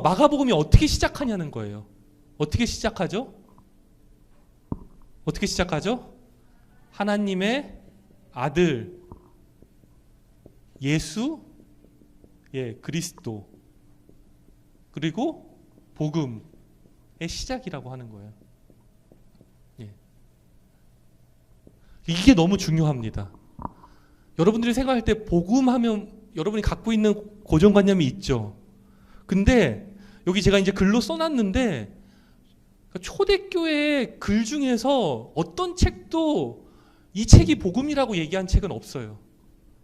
마가복음이 어떻게 시작하냐는 거예요. 어떻게 시작하죠? 어떻게 시작하죠? 하나님의 아들 예수, 그리스도, 그리고 복음의 시작이라고 하는 거예요. 이게 너무 중요합니다. 여러분들이 생각할 때 복음하면 여러분이 갖고 있는 고정관념이 있죠. 근데 여기 제가 이제 글로 써놨는데 초대교회 글 중에서 어떤 책도 이 책이 복음이라고 얘기한 책은 없어요.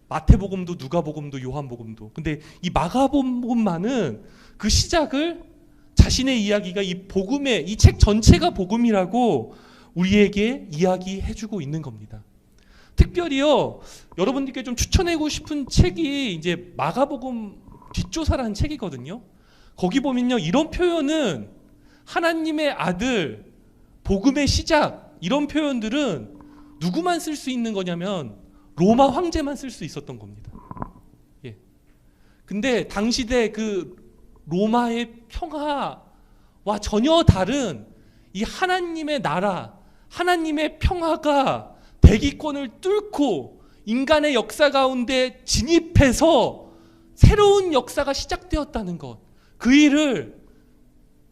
마태복음도 누가복음도 요한복음도. 근데 이 마가복음만은 그 시작을 자신의 이야기가 이 복음의 이 책 전체가 복음이라고 우리에게 이야기해주고 있는 겁니다. 특별히요, 여러분들께 좀 추천하고 싶은 책이 이제 마가복음 뒷조사라는 책이거든요. 거기 보면요, 이런 표현은 하나님의 아들, 복음의 시작, 이런 표현들은 누구만 쓸 수 있는 거냐면 로마 황제만 쓸 수 있었던 겁니다. 근데 당시대 그 로마의 평화와 전혀 다른 이 하나님의 나라, 하나님의 평화가 대기권을 뚫고 인간의 역사 가운데 진입해서 새로운 역사가 시작되었다는 것. 그 일을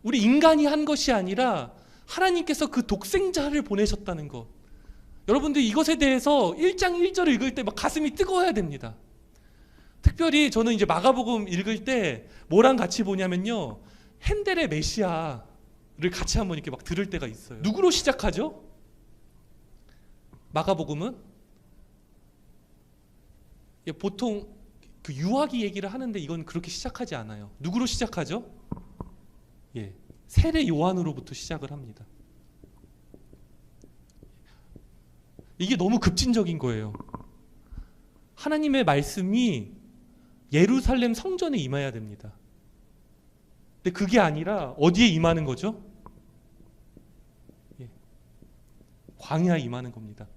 우리 인간이 한 것이 아니라 하나님께서 그 독생자를 보내셨다는 것. 여러분들 이것에 대해서 1장 1절을 읽을 때 막 가슴이 뜨거워야 됩니다. 특별히 저는 이제 마가복음 읽을 때 뭐랑 같이 보냐면요, 핸델의 메시아를 같이 한번 이렇게 막 들을 때가 있어요. 누구로 시작하죠? 마가복음은 보통 그 유아기 얘기를 하는데 이건 그렇게 시작하지 않아요. 누구로 시작하죠? 세례 요한으로부터 시작을 합니다. 이게 너무 급진적인 거예요. 하나님의 말씀이 예루살렘 성전에 임해야 됩니다. 근데 그게 아니라 어디에 임하는 거죠? 광야에 임하는 겁니다.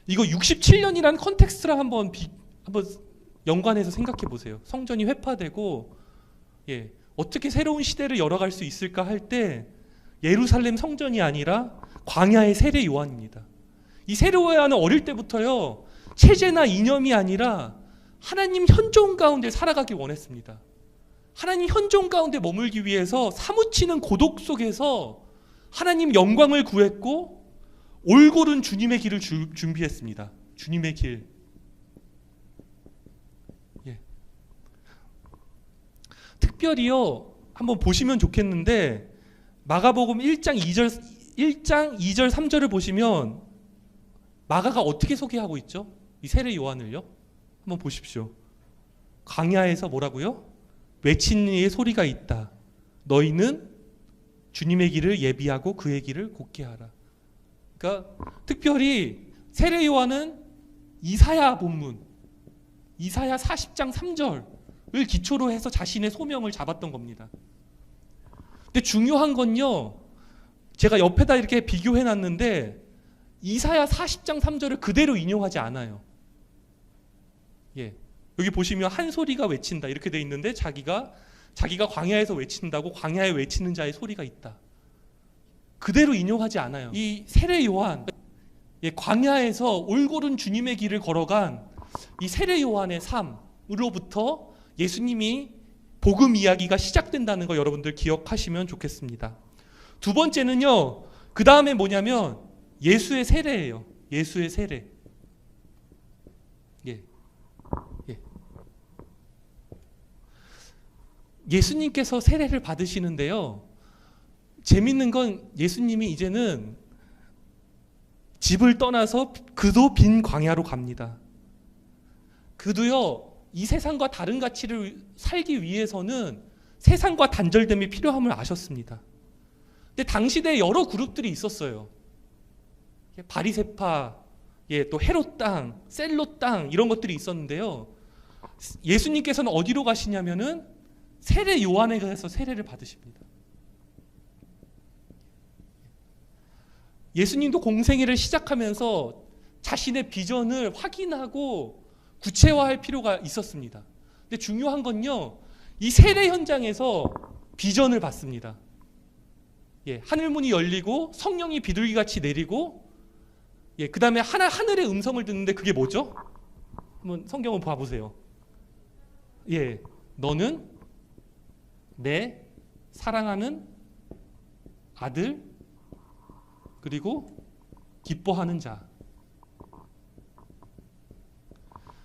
이거 67년이라는 컨텍스트랑 한번 연관해서 생각해 보세요. 성전이 회파되고 어떻게 새로운 시대를 열어갈 수 있을까 할 때 예루살렘 성전이 아니라 광야의 세례 요한입니다. 이 세례 요한은 어릴 때부터요, 체제나 이념이 아니라 하나님 현존 가운데 살아가기 원했습니다. 하나님 현존 가운데 머물기 위해서 사무치는 고독 속에서 하나님 영광을 구했고 올고른 주님의 길을 준비했습니다. 주님의 길. 특별히요, 한번 보시면 좋겠는데 마가복음 1장 2절 3절을 보시면 마가가 어떻게 소개하고 있죠? 이 세례 요한을요. 한번 보십시오. 광야에서 뭐라고요? 외치는 이의 소리가 있다. 너희는 주님의 길을 예비하고 그의 길을 곧게 하라. 그러니까 특별히 세례 요한은 이사야 본문, 이사야 40장 3절을 기초로 해서 자신의 소명을 잡았던 겁니다. 근데 중요한 건요, 제가 옆에다 이렇게 비교해 놨는데 이사야 40장 3절을 그대로 인용하지 않아요. 여기 보시면 한 소리가 외친다 이렇게 돼 있는데 자기가 광야에서 외친다고 광야에 외치는 자의 소리가 있다. 그대로 인용하지 않아요. 이 세례 요한, 광야에서 올고른 주님의 길을 걸어간 이 세례 요한의 삶으로부터 예수님이 복음 이야기가 시작된다는 거 여러분들 기억하시면 좋겠습니다. 두 번째는요, 그 다음에 뭐냐면 예수의 세례예요. 예수의 세례. 예수님께서 세례를 받으시는데요, 재밌는 건 예수님이 이제는 집을 떠나서 그도 빈 광야로 갑니다. 그도요, 이 세상과 다른 가치를 살기 위해서는 세상과 단절됨이 필요함을 아셨습니다. 근데 당시대에 여러 그룹들이 있었어요. 바리새파, 또 헤롯 땅, 셀롯 땅 이런 것들이 있었는데요. 예수님께서는 어디로 가시냐면은 세례 요한에 가서 세례를 받으십니다. 예수님도 공생애를 시작하면서 자신의 비전을 확인하고 구체화할 필요가 있었습니다. 근데 중요한 건요, 이 세례 현장에서 비전을 받습니다. 예, 하늘문이 열리고 성령이 비둘기같이 내리고, 예, 그 다음에 하늘의 음성을 듣는데 그게 뭐죠? 한번 성경을 봐보세요. 예, 너는 내 사랑하는 아들, 그리고 기뻐하는 자.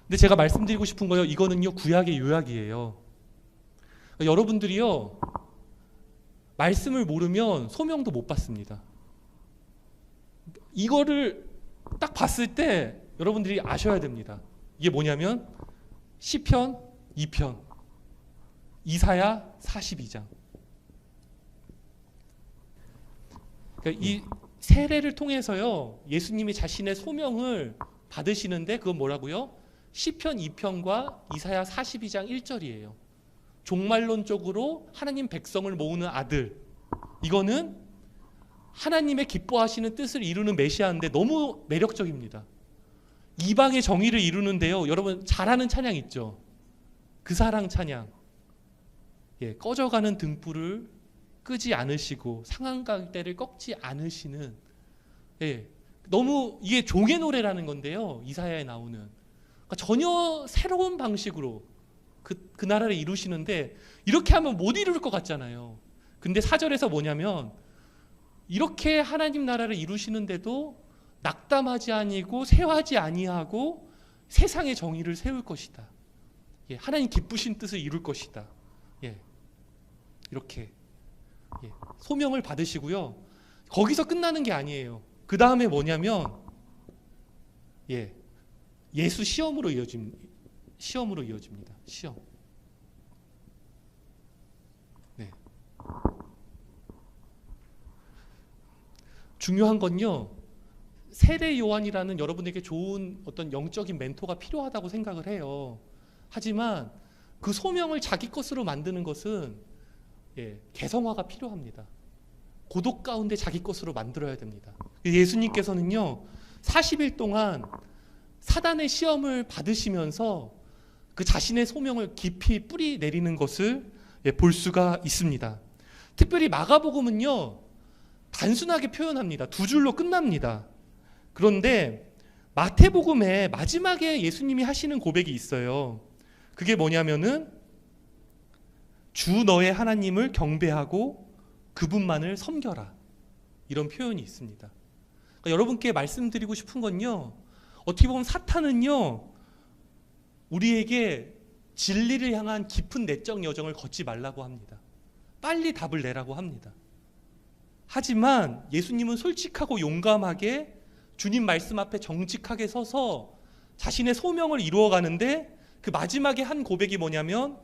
근데 제가 말씀드리고 싶은 거요, 이거는요 구약의 요약이에요. 그러니까 여러분들이요 말씀을 모르면 소명도 못 받습니다. 이거를 딱 봤을 때 여러분들이 아셔야 됩니다. 이게 뭐냐면 시편 2편, 이사야 42장. 그러니까 이 세례를 통해서요 예수님이 자신의 소명을 받으시는데 그건 뭐라고요? 시편 2편과 이사야 42장 1절이에요. 종말론적으로 하나님 백성을 모으는 아들, 이거는 하나님의 기뻐하시는 뜻을 이루는 메시아인데 너무 매력적입니다. 이방의 정의를 이루는데요, 여러분 잘 아는 찬양 있죠? 그 사랑 찬양. 예, 꺼져가는 등불을 끄지 않으시고 상한가대를 꺾지 않으시는, 예, 너무 이게 종의 노래라는 건데요, 이사야에 나오는. 그러니까 전혀 새로운 방식으로 그 나라를 이루시는데, 이렇게 하면 못 이룰 것 같잖아요. 근데 4절에서 뭐냐면 이렇게 하나님 나라를 이루시는데도 낙담하지 아니고 쇠하지 아니하고 세상의 정의를 세울 것이다. 예, 하나님 기쁘신 뜻을 이룰 것이다. 예, 이렇게 예, 소명을 받으시고요. 거기서 끝나는 게 아니에요. 그 다음에 뭐냐면 예, 예수 시험으로 이어집니다. 시험. 네. 중요한 건요, 세례 요한이라는 여러분에게 좋은 어떤 영적인 멘토가 필요하다고 생각을 해요. 하지만 그 소명을 자기 것으로 만드는 것은 예, 개성화가 필요합니다. 고독 가운데 자기 것으로 만들어야 됩니다. 예수님께서는요 40일 동안 사단의 시험을 받으시면서 그 자신의 소명을 깊이 뿌리 내리는 것을 예, 볼 수가 있습니다. 특별히 마가복음은요 단순하게 표현합니다. 두 줄로 끝납니다. 그런데 마태복음의 마지막에 예수님이 하시는 고백이 있어요. 그게 뭐냐면은 주 너의 하나님을 경배하고 그분만을 섬겨라, 이런 표현이 있습니다. 그러니까 여러분께 말씀드리고 싶은 건요, 어떻게 보면 사탄은요 우리에게 진리를 향한 깊은 내적 여정을 걷지 말라고 합니다. 빨리 답을 내라고 합니다. 하지만 예수님은 솔직하고 용감하게 주님 말씀 앞에 정직하게 서서 자신의 소명을 이루어가는데, 그 마지막에 한 고백이 뭐냐면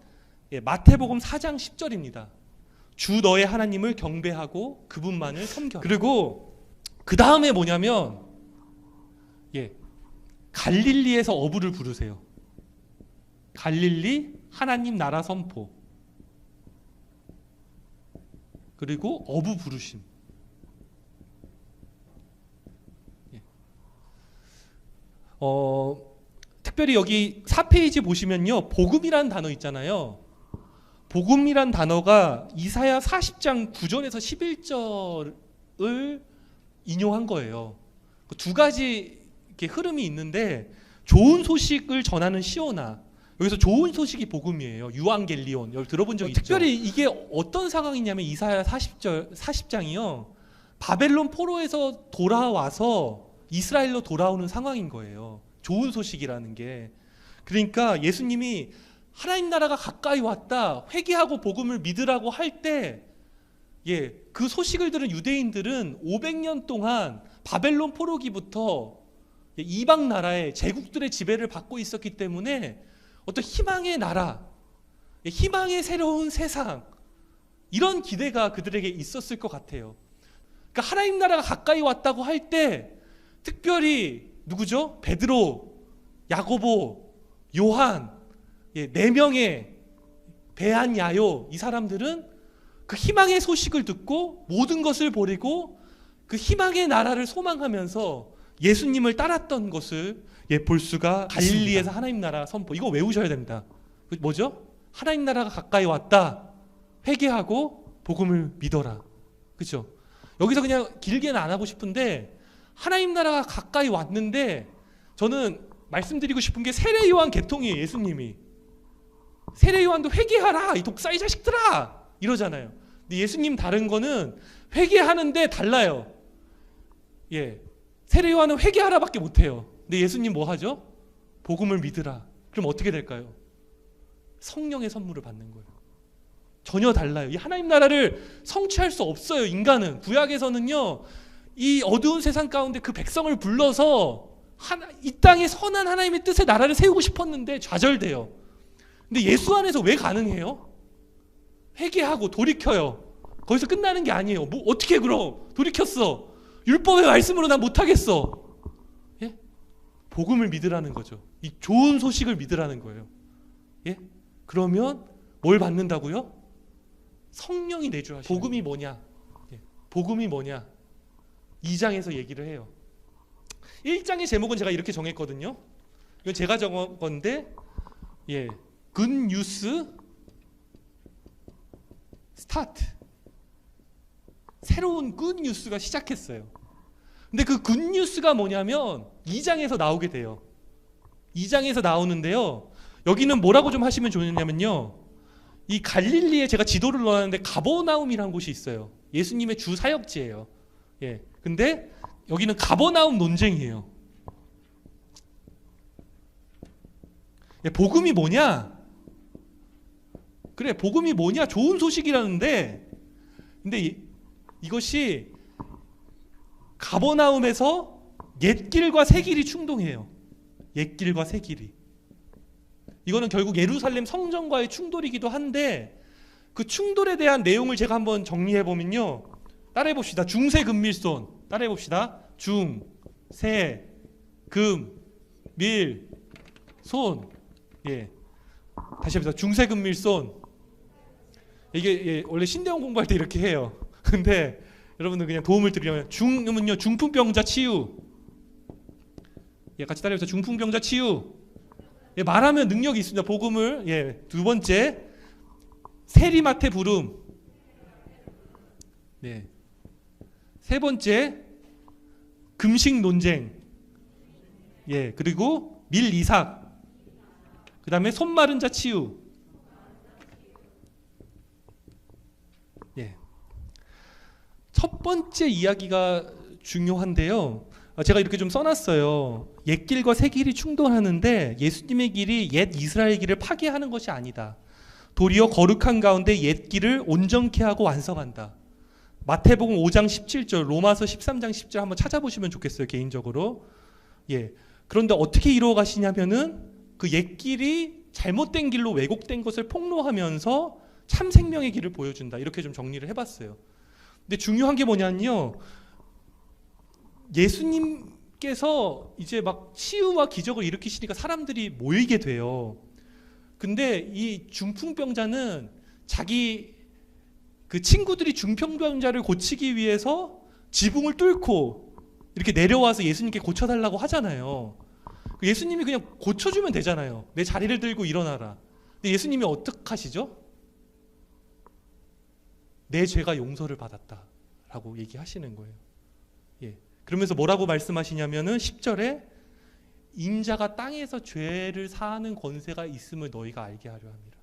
예, 마태복음 4장 10절입니다. 주 너의 하나님을 경배하고 그분만을 섬겨라. 그리고 그 다음에 뭐냐면 예, 갈릴리에서 어부를 부르세요. 갈릴리 하나님 나라 선포, 그리고 어부 부르심. 예. 특별히 여기 4페이지 보시면요 복음이란 단어 있잖아요. 복음이란 단어가 이사야 40장 9절에서 11절을 인용한 거예요. 두 가지 이렇게 흐름이 있는데, 좋은 소식을 전하는 시오나, 여기서 좋은 소식이 복음이에요. 유앙겔리온, 여기 들어본 적 있죠? 특별히 이게 어떤 상황이냐면 이사야 40장이요 바벨론 포로에서 돌아와서 이스라엘로 돌아오는 상황인 거예요. 좋은 소식이라는 게. 그러니까 예수님이 하나님 나라가 가까이 왔다, 회개하고 복음을 믿으라고 할 때 예, 그 소식을 들은 유대인들은 500년 동안 바벨론 포로기부터 이방 나라의 제국들의 지배를 받고 있었기 때문에 어떤 희망의 나라, 희망의 새로운 세상, 이런 기대가 그들에게 있었을 것 같아요. 그러니까 하나님 나라가 가까이 왔다고 할 때 특별히 누구죠? 베드로, 야고보, 요한, 예, 4명의 배한 야요, 이 사람들은 그 희망의 소식을 듣고 모든 것을 버리고 그 희망의 나라를 소망하면서 예수님을 따랐던 것을 예, 볼 수가 있습니다. 갈릴리에서 하나님 나라 선포, 이거 외우셔야 됩니다. 그 뭐죠? 하나님 나라가 가까이 왔다. 회개하고 복음을 믿어라. 그렇죠? 여기서 그냥 길게는 안 하고 싶은데 하나님 나라가 가까이 왔는데 저는 말씀드리고 싶은 게 세례 요한 계통이에요. 예수님이 세례 요한도 회개하라 이 독사의 자식들아 이러잖아요. 근데 예수님 다른 거는 회개하는데 달라요. 예, 세례 요한은 회개하라밖에 못해요. 근데 예수님 뭐 하죠? 복음을 믿으라. 그럼 어떻게 될까요? 성령의 선물을 받는 거예요. 전혀 달라요. 이 하나님 나라를 성취할 수 없어요. 인간은 구약에서는요, 이 어두운 세상 가운데 그 백성을 불러서 이 땅에 선한 하나님의 뜻의 나라를 세우고 싶었는데 좌절돼요. 근데 예수 안에서 왜 가능해요? 회개하고 돌이켜요. 거기서 끝나는 게 아니에요. 뭐 어떻게 그럼 돌이켰어? 율법의 말씀으로 난 못하겠어. 예? 복음을 믿으라는 거죠. 이 좋은 소식을 믿으라는 거예요. 예? 그러면 뭘 받는다고요? 성령이 내주하시는 복음이 뭐냐? 예. 복음이 뭐냐? 2장에서 얘기를 해요. 1장의 제목은 제가 이렇게 정했거든요. 이건 제가 정한 건데, 예, 굿뉴스 스타트. 새로운 굿뉴스가 시작했어요. 근데 그 굿뉴스가 뭐냐면 2장에서 나오게 돼요. 2장에서 나오는데요. 여기는 뭐라고 좀 하시면 좋냐면요. 이 갈릴리에 제가 지도를 넣었는데 가버나움이라는 곳이 있어요. 예수님의 주 사역지예요. 예. 근데 여기는 가버나움 논쟁이에요. 예, 복음이 뭐냐? 그래, 복음이 뭐냐? 좋은 소식이라는데, 근데 이것이 가버나움에서 옛길과 새길이 충동해요. 옛길과 새길이. 이거는 결국 예루살렘 성전과의 충돌이기도 한데 그 충돌에 대한 내용을 제가 한번 정리해 보면요. 따라해 봅시다. 중세 금밀손. 따라해 봅시다. 중, 세, 금, 밀, 손. 예. 다시 합시다. 중세 금밀손. 이게 예, 원래 신대원 공부할 때 이렇게 해요. 근데 여러분들 그냥 도움을 드리려면 중은요 중풍병자 치유. 예, 같이 따라해보세요. 중풍병자 치유. 예, 말하면 능력이 있습니다. 복음을. 예, 두 번째 세리마테 부름. 네. 세 번째 금식 논쟁. 예, 그리고 밀 이삭. 그 다음에 손 마른 자 치유. 예. 첫 번째 이야기가 중요한데요. 제가 이렇게 좀 써놨어요. 옛길과 새길이 충돌하는데 예수님의 길이 옛 이스라엘 길을 파괴하는 것이 아니다. 도리어 거룩한 가운데 옛 길을 온전케 하고 완성한다. 마태복음 5장 17절, 로마서 13장 10절 한번 찾아보시면 좋겠어요. 개인적으로. 예. 그런데 어떻게 이루어 가시냐면은 그 옛 길이 잘못된 길로 왜곡된 것을 폭로하면서 참 생명의 길을 보여준다. 이렇게 좀 정리를 해봤어요. 근데 중요한 게 뭐냐면요. 예수님께서 이제 막 치유와 기적을 일으키시니까 사람들이 모이게 돼요. 근데 이 중풍병자는 자기 그 친구들이 중풍병자를 고치기 위해서 지붕을 뚫고 이렇게 내려와서 예수님께 고쳐달라고 하잖아요. 예수님이 그냥 고쳐주면 되잖아요. 내 자리를 들고 일어나라. 근데 예수님이 어떻게 하시죠? 내 죄가 용서를 받았다라고 얘기하시는 거예요. 예. 그러면서 뭐라고 말씀하시냐면은 10절에 인자가 땅에서 죄를 사하는 권세가 있음을 너희가 알게 하려 함이라.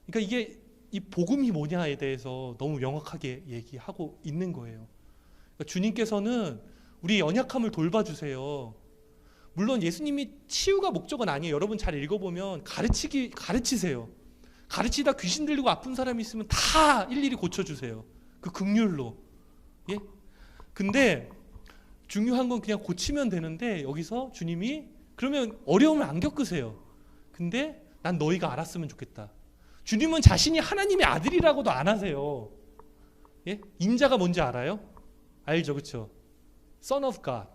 그러니까 이게 이 복음이 뭐냐에 대해서 너무 명확하게 얘기하고 있는 거예요. 그러니까 주님께서는 우리 연약함을 돌봐주세요. 물론 예수님이 치유가 목적은 아니에요. 여러분 잘 읽어보면 가르치세요. 가르치다 귀신 들리고 아픈 사람이 있으면 다 일일이 고쳐주세요. 그 긍휼로. 예? 근데 중요한 건 그냥 고치면 되는데 여기서 주님이 그러면 어려움을 안 겪으세요. 근데 난 너희가 알았으면 좋겠다. 주님은 자신이 하나님의 아들이라고도 안 하세요. 예? 인자가 뭔지 알아요? 알죠, 그렇죠? Son of God.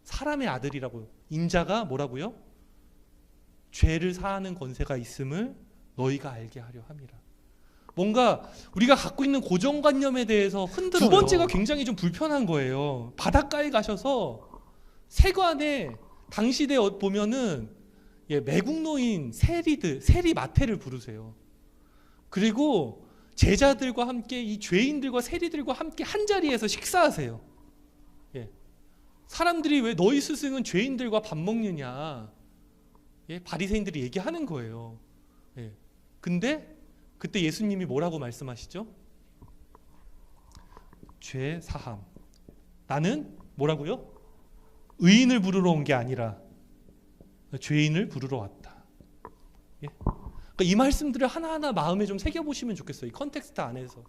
사람의 아들이라고. 인자가 뭐라고요? 죄를 사하는 권세가 있음을 너희가 알게 하려 함이라. 뭔가 우리가 갖고 있는 고정관념에 대해서 흔들어요. 두 번째가 굉장히 좀 불편한 거예요. 바닷가에 가셔서 세관에 당시대 보면은 예, 매국노인 세리마태를 부르세요. 그리고 제자들과 함께 이 죄인들과 세리들과 함께 한 자리에서 식사하세요. 예. 사람들이 왜 너희 스승은 죄인들과 밥 먹느냐, 예, 바리새인들이 얘기하는 거예요. 예. 근데 그때 예수님이 뭐라고 말씀하시죠? 죄 사함. 나는 뭐라고요? 의인을 부르러 온 게 아니라 죄인을 부르러 왔다. 예. 그러니까 이 말씀들을 하나하나 마음에 좀 새겨보시면 좋겠어요. 이 컨텍스트 안에서.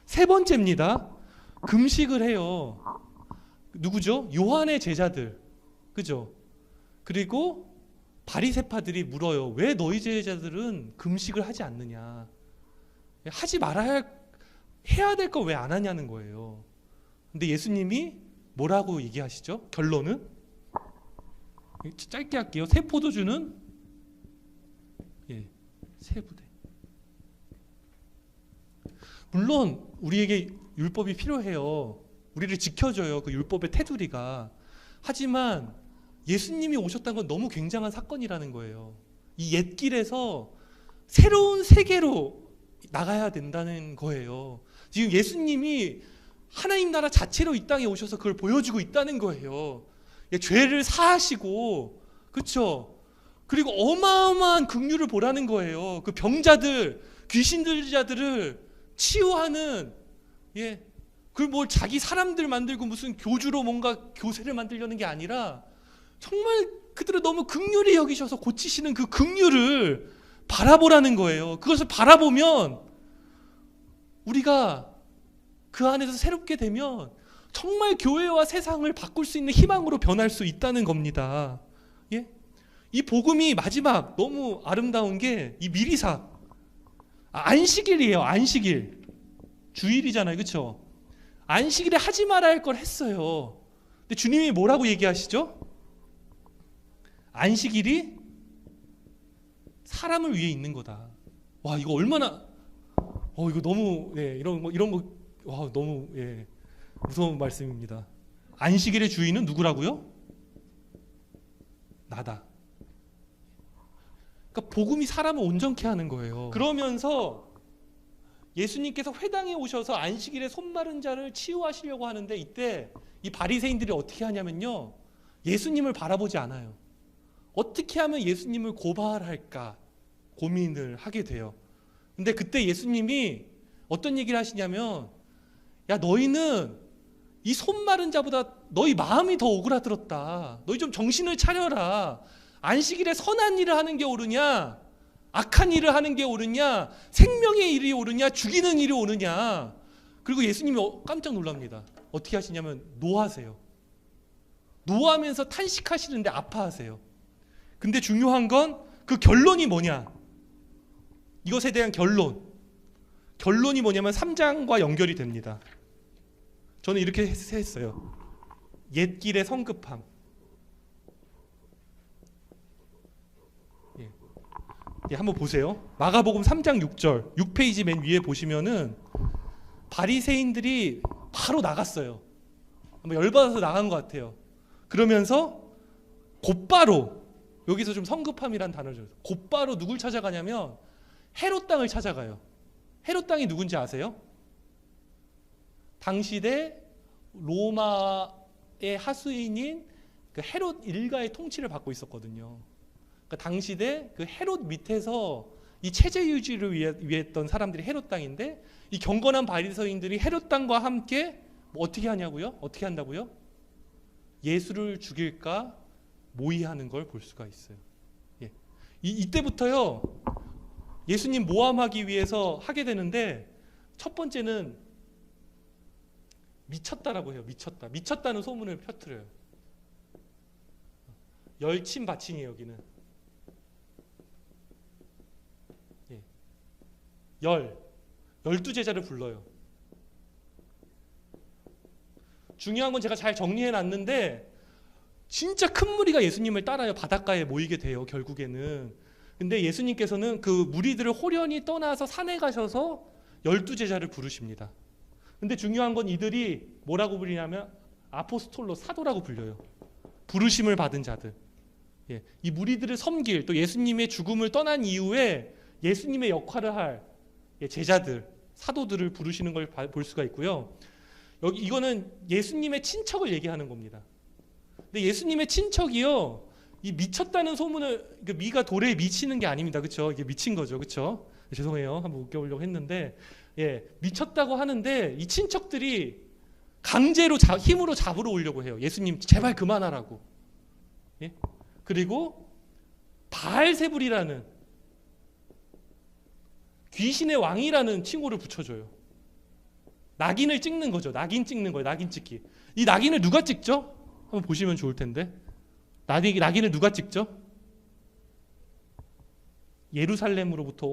세 번째입니다. 금식을 해요. 누구죠? 요한의 제자들. 그죠? 그리고 바리새파들이 물어요. 왜 너희 제자들은 금식을 하지 않느냐? 하지 말아야 해야 될 거 왜 안 하냐는 거예요. 근데 예수님이 뭐라고 얘기하시죠? 결론은 짧게 할게요. 새 포도주는 새 부대. 물론 우리에게 율법이 필요해요. 우리를 지켜줘요. 그 율법의 테두리가. 하지만 예수님이 오셨다는 건 너무 굉장한 사건이라는 거예요. 이 옛길에서 새로운 세계로 나가야 된다는 거예요. 지금 예수님이 하나님 나라 자체로 이 땅에 오셔서 그걸 보여주고 있다는 거예요. 죄를 사하시고, 그렇죠? 그리고 어마어마한 긍휼을 보라는 거예요. 그 병자들, 귀신 들린 자들을 치유하는, 그걸 뭘 자기 사람들 만들고 무슨 교주로 뭔가 교세를 만들려는 게 아니라 정말 그들을 너무 긍휼히 여기셔서 고치시는 그 긍휼을 바라보라는 거예요. 그것을 바라보면 우리가 그 안에서 새롭게 되면 정말 교회와 세상을 바꿀 수 있는 희망으로 변할 수 있다는 겁니다. 예? 이 복음이 마지막 너무 아름다운 게 이 미리사, 안식일이에요. 안식일 주일이잖아요, 그렇죠? 안식일에 하지 말아야 할 걸 했어요. 근데 주님이 뭐라고 얘기하시죠? 안식일이 사람을 위해 있는 거다. 와, 이거 얼마나 이거 너무 이런 거 와, 너무 무서운 말씀입니다. 안식일의 주인은 누구라고요? 나다. 그러니까 복음이 사람을 온전케 하는 거예요. 그러면서 예수님께서 회당에 오셔서 안식일에 손 마른 자를 치유하시려고 하는데 이때 이 바리새인들이 어떻게 하냐면요, 예수님을 바라보지 않아요. 어떻게 하면 예수님을 고발할까 고민을 하게 돼요. 근데 그때 예수님이 어떤 얘기를 하시냐면, 야, 너희는 이 손 마른 자보다 너희 마음이 더 오그라들었다. 너희 좀 정신을 차려라. 안식일에 선한 일을 하는 게 옳으냐, 악한 일을 하는 게 옳으냐, 생명의 일이 옳으냐, 죽이는 일이 옳으냐. 그리고 예수님이 깜짝 놀랍니다. 어떻게 하시냐면 노하세요. 노하면서 탄식하시는데 아파하세요. 근데 중요한 건 그 결론이 뭐냐, 이것에 대한 결론이 뭐냐면 3장과 연결이 됩니다. 저는 이렇게 했어요. 옛길의 성급함. 한번 보세요. 마가복음 3장 6절 6페이지 맨 위에 보시면은 바리새인들이 바로 나갔어요. 열받아서 나간 것 같아요. 그러면서 곧바로, 여기서 좀 성급함이란 단어를 곧바로 누굴 찾아가냐면 헤롯 땅을 찾아가요. 헤롯 땅이 누군지 아세요? 당시대 로마의 하수인인 그 헤롯 일가의 통치를 받고 있었거든요. 그러니까 당시대 그 헤롯 밑에서 이 체제 유지를 위했던 사람들이 헤롯 땅인데, 이 경건한 바리새인들이 헤롯 땅과 함께 어떻게 하냐고요? 어떻게 한다고요? 예수를 죽일까 모의하는 걸 볼 수가 있어요. 이때부터요, 예수님 모함하기 위해서 하게 되는데, 첫 번째는 미쳤다라고 해요. 미쳤다는 소문을 퍼뜨려요. 열침바친이에요, 여기는. 12제자를 불러요. 중요한 건 제가 잘 정리해놨는데 진짜 큰 무리가 예수님을 따라요. 바닷가에 모이게 돼요, 결국에는. 근데 예수님께서는 그 무리들을 호련히 떠나서 산에 가셔서 12제자를 부르십니다. 근데 중요한 건 이들이 뭐라고 부르냐면 아포스톨로, 사도라고 불려요. 부르심을 받은 자들. 이 무리들을 섬길, 또 예수님의 죽음을 떠난 이후에 예수님의 역할을 할 제자들, 사도들을 부르시는 걸 볼 수가 있고요. 여기 이거는 예수님의 친척을 얘기하는 겁니다. 근데 예수님의 친척이요, 이 미쳤다는 소문을, 미가 돌에 미치는 게 아닙니다. 그렇죠? 이게 미친 거죠. 그렇죠? 죄송해요. 한번 웃겨보려고 했는데, 미쳤다고 하는데 이 친척들이 강제로 힘으로 잡으러 오려고 해요. 예수님 제발 그만하라고. 그리고 바알세불이라는 귀신의 왕이라는 칭호를 붙여줘요. 낙인을 찍는 거죠. 낙인 찍는 거예요. 낙인 찍기. 이 낙인을 누가 찍죠? 한번 보시면 좋을 텐데. 낙인을 누가 찍죠? 예루살렘으로부터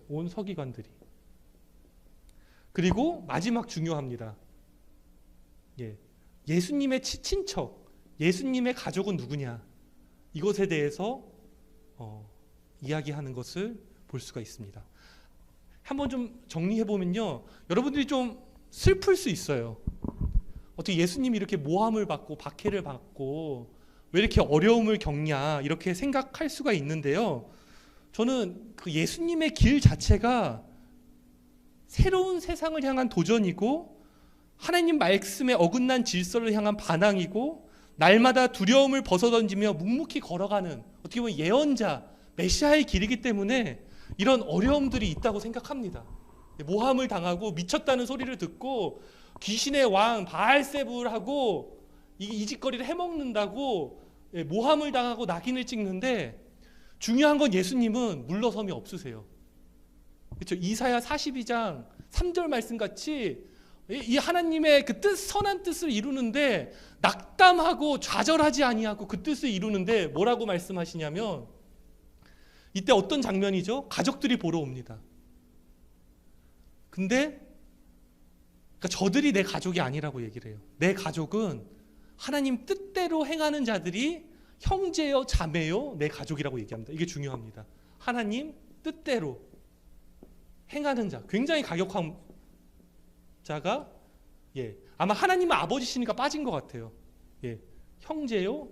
온 서기관들이. 그리고 마지막 중요합니다. 예수님의 친척, 예수님의 가족은 누구냐? 이것에 대해서 이야기하는 것을 볼 수가 있습니다. 한번 좀 정리해 보면요, 여러분들이 좀 슬플 수 있어요. 어떻게 예수님이 이렇게 모함을 받고 박해를 받고 왜 이렇게 어려움을 겪냐, 이렇게 생각할 수가 있는데요. 저는 그 예수님의 길 자체가 새로운 세상을 향한 도전이고, 하나님 말씀에 어긋난 질서를 향한 반항이고, 날마다 두려움을 벗어던지며 묵묵히 걸어가는, 어떻게 보면 예언자, 메시아의 길이기 때문에 이런 어려움들이 있다고 생각합니다. 모함을 당하고 미쳤다는 소리를 듣고 귀신의 왕 바알세불하고 이 짓거리를 해먹는다고 모함을 당하고 낙인을 찍는데, 중요한 건 예수님은 물러섬이 없으세요. 그렇죠? 이사야 42장 3절 말씀같이 이 하나님의 그 선한 뜻을 이루는데 낙담하고 좌절하지 아니하고 그 뜻을 이루는데 뭐라고 말씀하시냐면, 이때 어떤 장면이죠? 가족들이 보러 옵니다. 근데 그러니까 저들이 내 가족이 아니라고 얘기를 해요. 내 가족은 하나님 뜻대로 행하는 자들이 형제요 자매요 내 가족이라고 얘기합니다. 이게 중요합니다. 하나님 뜻대로 행하는 자, 굉장히 가격한 자가 아마 하나님은 아버지시니까 빠진 것 같아요. 형제요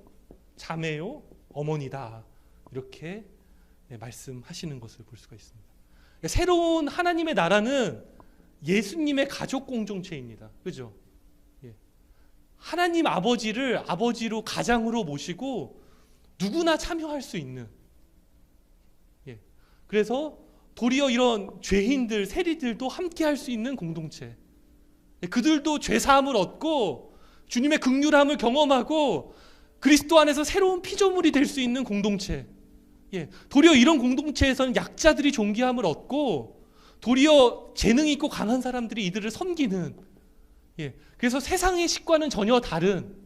자매요 어머니다, 이렇게 말씀하시는 것을 볼 수가 있습니다. 새로운 하나님의 나라는 예수님의 가족 공동체입니다. 그죠? 하나님 아버지를 아버지로, 가장으로 모시고 누구나 참여할 수 있는, 그래서 도리어 이런 죄인들, 세리들도 함께 할 수 있는 공동체, 그들도 죄사함을 얻고 주님의 긍휼함을 경험하고 그리스도 안에서 새로운 피조물이 될 수 있는 공동체, 도리어 이런 공동체에서는 약자들이 존귀함을 얻고 도리어 재능 있고 강한 사람들이 이들을 섬기는, 그래서 세상의 식과는 전혀 다른,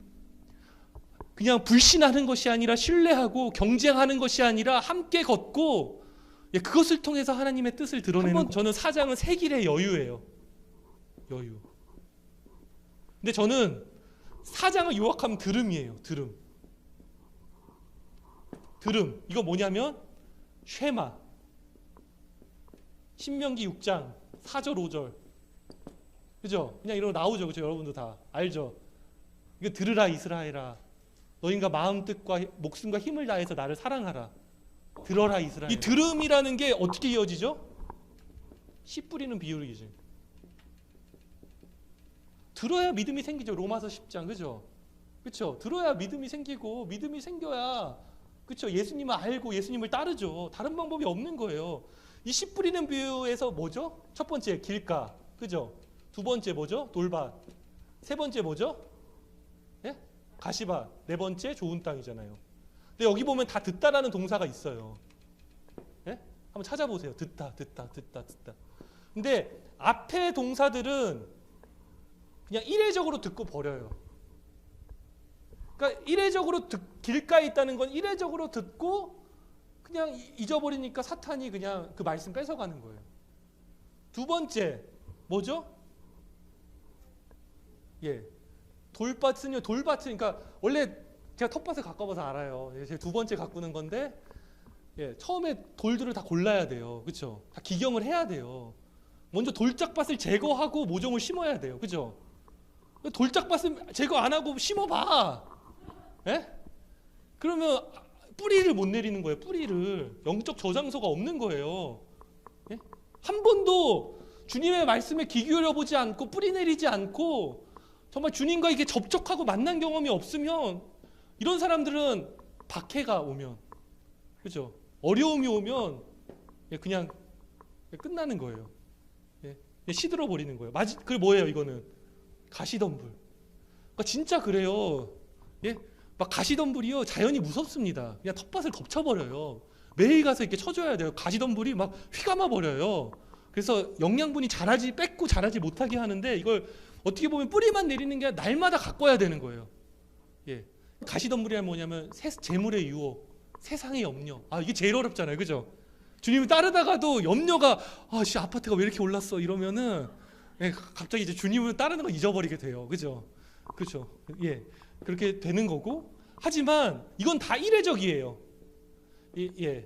그냥 불신하는 것이 아니라 신뢰하고 경쟁하는 것이 아니라 함께 걷고 그것을 통해서 하나님의 뜻을 드러내는, 저는 사장은 새 길의 여유예요. 여유. 근데 저는 사장을 요약하면 들음이에요. 들음. 이거 뭐냐면 쉐마. 신명기 6장 4절 5절. 그죠? 그냥 이런 거 나오죠. 그죠? 여러분도 다 알죠? 이거 들으라 이스라엘아. 너희가 마음 뜻과 목숨과 힘을 다해서 나를 사랑하라. 들어라 이스라엘. 이 들음이라는 게 어떻게 이어지죠? 씨 뿌리는 비유이지. 들어야 믿음이 생기죠. 로마서 10장. 그죠? 그렇죠? 들어야 믿음이 생기고, 믿음이 생겨야, 그렇죠? 예수님을 알고 예수님을 따르죠. 다른 방법이 없는 거예요. 이 씨 뿌리는 비유에서 뭐죠? 첫 번째 길가. 그죠? 두 번째 뭐죠? 돌밭. 세 번째 뭐죠? 가시밭. 네 번째 좋은 땅이잖아요. 근데 여기 보면 다 듣다라는 동사가 있어요. 한번 찾아보세요. 듣다. 근데 앞에 동사들은 그냥 이례적으로 듣고 버려요. 그러니까 이례적으로 길가에 있다는 건 이례적으로 듣고 그냥 잊어버리니까 사탄이 그냥 그 말씀 뺏어가는 거예요. 두 번째 뭐죠? 돌밭은요. 그러니까 원래 제가 텃밭을 가꿔봐서 알아요. 제가 두 번째 가꾸는 건데, 처음에 돌들을 다 골라야 돼요. 그렇죠? 다 기경을 해야 돼요. 먼저 돌짝밭을 제거하고 모종을 심어야 돼요. 그렇죠? 돌짝밭을 제거 안 하고 심어봐. 그러면 뿌리를 못 내리는 거예요. 뿌리를. 영적 저장소가 없는 거예요. 한 번도 주님의 말씀에 귀 기울여 보지 않고 뿌리 내리지 않고 정말 주님과 이게 접촉하고 만난 경험이 없으면 이런 사람들은 박해가 오면, 그죠? 어려움이 오면 그냥 끝나는 거예요. 시들어 버리는 거예요. 그게 뭐예요? 이거는 가시덤불. 그러니까 진짜 그래요. 막 가시덤불이요, 자연이 무섭습니다. 그냥 텃밭을 덮쳐버려요. 매일 가서 이렇게 쳐줘야 돼요. 가시덤불이 막 휘감아 버려요. 그래서 영양분이 뺏고 자라지 못하게 하는데, 이걸 어떻게 보면 뿌리만 내리는 게 아니라 날마다 가꿔야 되는 거예요. 가시덤불이란 뭐냐면 재물의 유혹, 세상의 염려. 이게 제일 어렵잖아요, 그죠? 주님을 따르다가도 염려가, 아파트가 왜 이렇게 올랐어 이러면은 갑자기 이제 주님을 따르는 거 잊어버리게 돼요, 그죠? 그렇죠. 그렇게 되는 거고. 하지만 이건 다 일회적이에요.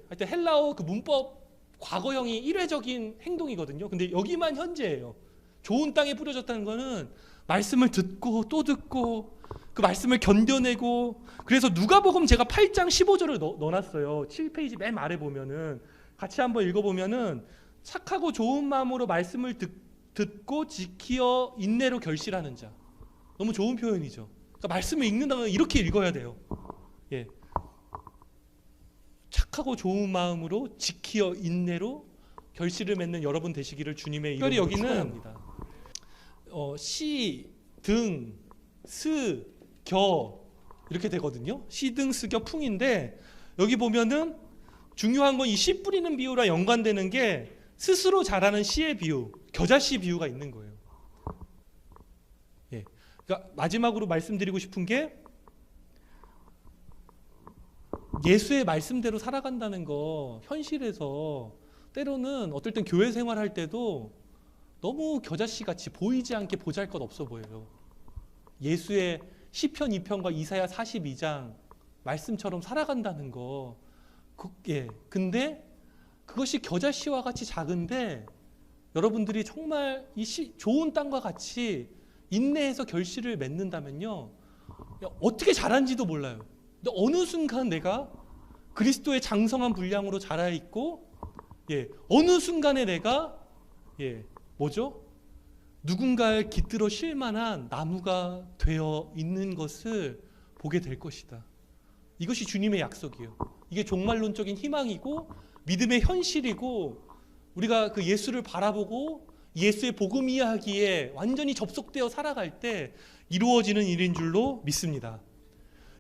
하여튼 헬라어 그 문법 과거형이 일회적인 행동이거든요. 근데 여기만 현재예요. 좋은 땅에 뿌려졌다는 거는 말씀을 듣고 또 듣고 그 말씀을 견뎌내고. 그래서 누가복음 제가 8장 15절을 넣어놨어요. 7페이지 맨 아래 보면은 같이 한번 읽어보면은 착하고 좋은 마음으로 말씀을 듣고 지키어 인내로 결실하는 자. 너무 좋은 표현이죠. 그러니까 말씀을 읽는다면 이렇게 읽어야 돼요. 착하고 좋은 마음으로 지키어 인내로 결실을 맺는 여러분 되시기를 주님의 이름으로 여기는 축원합니다. 시, 등, 스, 겨 이렇게 되거든요. 시, 등, 스, 겨, 풍인데 여기 보면은 중요한 건 이 씨 뿌리는 비유랑 연관되는 게 스스로 자라는 씨의 비유, 겨자씨 비유가 있는 거예요. 그러니까 마지막으로 말씀드리고 싶은 게, 예수의 말씀대로 살아간다는 거 현실에서 때로는 어떨 땐 교회 생활할 때도 너무 겨자씨 같이 보이지 않게 보잘것없어 보여요. 예수의 시편 2편과 이사야 42장 말씀처럼 살아간다는 거, 근데 그것이 겨자씨와 같이 작은데 여러분들이 정말 좋은 땅과 같이 인내해서 결실을 맺는다면요, 어떻게 자란지도 몰라요. 근데 어느 순간 내가 그리스도의 장성한 분량으로 자라 있고, 어느 순간에 내가 누군가를 깃들어 쉴 만한 나무가 되어 있는 것을 보게 될 것이다. 이것이 주님의 약속이에요. 이게 종말론적인 희망이고 믿음의 현실이고, 우리가 그 예수를 바라보고 예수의 복음 이야기에 완전히 접속되어 살아갈 때 이루어지는 일인 줄로 믿습니다.